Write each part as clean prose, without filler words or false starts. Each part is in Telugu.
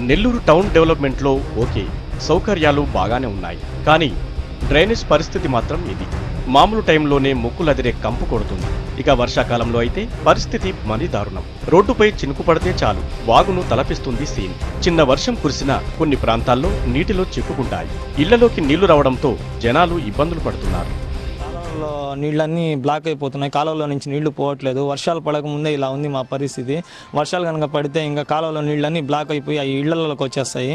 నెల్లూరు టౌన్ డెవలప్మెంట్లో ఓకే, సౌకర్యాలు బాగానే ఉన్నాయి. కానీ డ్రైనేజ్ పరిస్థితి మాత్రం ఇది. మామూలు టైంలోనే ముక్కులదిరే కంపు కొడుతుంది. ఇక వర్షాకాలంలో అయితే పరిస్థితి మరీ దారుణం. రోడ్డుపై చినుకు పడితే చాలు వాగును తలపిస్తుంది సీన్. చిన్న వర్షం కురిసినా కొన్ని ప్రాంతాల్లో నీటిలో చిక్కుకుంటాయి. ఇళ్లలోకి నీళ్లు రావడంతో జనాలు ఇబ్బందులు పడుతున్నారు. కాలువలో నీళ్ళన్నీ బ్లాక్ అయిపోతున్నాయి. కాలువలో నుంచి నీళ్లు పోవట్లేదు. వర్షాలు పడక ముందే ఇలా ఉంది మా పరిస్థితి. వర్షాలు కనుక పడితే ఇంకా కాలువలో నీళ్ళన్నీ బ్లాక్ అయిపోయి ఆ ఇళ్లలోకి వచ్చేస్తాయి.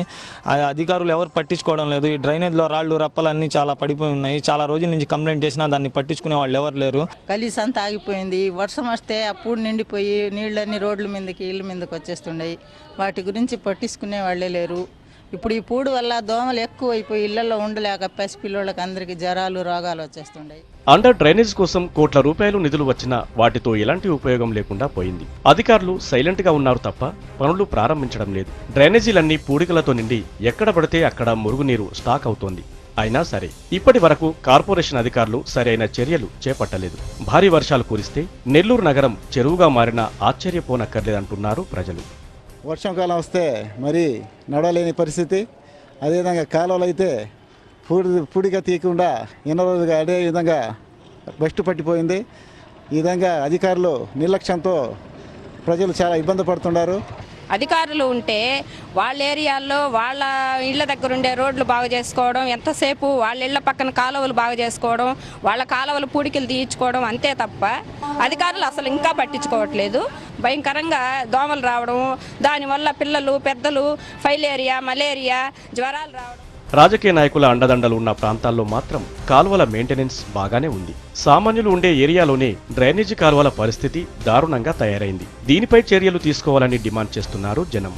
అధికారులు ఎవరు పట్టించుకోవడం లేదు. ఈ డ్రైనేజ్లో రాళ్ళు రప్పలన్నీ చాలా పడిపోయి ఉన్నాయి. చాలా రోజుల నుంచి కంప్లైంట్ చేసినా దాన్ని పట్టించుకునే వాళ్ళు ఎవరు లేరు. గలీజ్ అంతా ఆగిపోయింది. వర్షం వస్తే అప్పుడు నిండిపోయి నీళ్ళన్నీ రోడ్ల మీదకి ఇళ్ళ మీదకి వచ్చేస్తున్నాయి. వాటి గురించి పట్టించుకునే వాళ్ళే లేరు. ఇప్పుడు ఈ పూడు వల్ల దోమలు ఎక్కువ అయిపోయి ఇళ్లలో ఉండలేక పసిపిల్లలకి అందరికీ జ్వరాలు రోగాలు వచ్చేస్తున్నాయి. అండర్ డ్రైనేజ్ కోసం కోట్ల రూపాయలు నిధులు వచ్చినా వాటితో ఎలాంటి ఉపయోగం లేకుండా పోయింది. అధికారులు సైలెంట్ గా ఉన్నారు తప్ప పనులు ప్రారంభించడం లేదు. డ్రైనేజీలన్నీ పూడికలతో నిండి ఎక్కడ పడితే అక్కడ మురుగునీరు స్టాక్ అవుతోంది. అయినా సరే ఇప్పటి వరకు కార్పొరేషన్ అధికారులు సరైన చర్యలు చేపట్టలేదు. భారీ వర్షాలు కురిస్తే నెల్లూరు నగరం చెరువుగా మారినా ఆశ్చర్యపోనక్కర్లేదంటున్నారు ప్రజలు. వర్షాకాలం వస్తే మరి నడవలేని పరిస్థితి. అదేవిధంగా కాలువలు అయితే పూడిగా తీయకుండా ఎన్నో రోజులుగా అదే విధంగా బస్టు పట్టిపోయింది. ఈ విధంగా అధికారులు నిర్లక్ష్యంతో ప్రజలు చాలా ఇబ్బంది పడుతున్నారు. అధికారులు ఉంటే వాళ్ళ ఏరియాల్లో వాళ్ళ ఇళ్ల దగ్గర ఉండే రోడ్లు బాగు చేసుకోవడం, ఎంతసేపు వాళ్ళ ఇళ్ల పక్కన కాలువలు బాగు చేసుకోవడం, వాళ్ళ కాలువలు పూడికలు తీయించుకోవడం, అంతే తప్ప అధికారులు అసలు ఇంకా పట్టించుకోవట్లేదు. భయంకరంగా దోమలు రావడం, దానివల్ల పిల్లలు పెద్దలు ఫైలేరియా, మలేరియా, జ్వరాలు రావడం. రాజకీయ నాయకుల అండదండలు ఉన్న ప్రాంతాల్లో మాత్రం కాలువల మెయింటెనెన్స్ బాగానే ఉంది. సామాన్యులు ఉండే ఏరియాలోనే డ్రైనేజీ కాలువల పరిస్థితి దారుణంగా తయారైంది. దీనిపై చర్యలు తీసుకోవాలని డిమాండ్ చేస్తున్నారు జనం.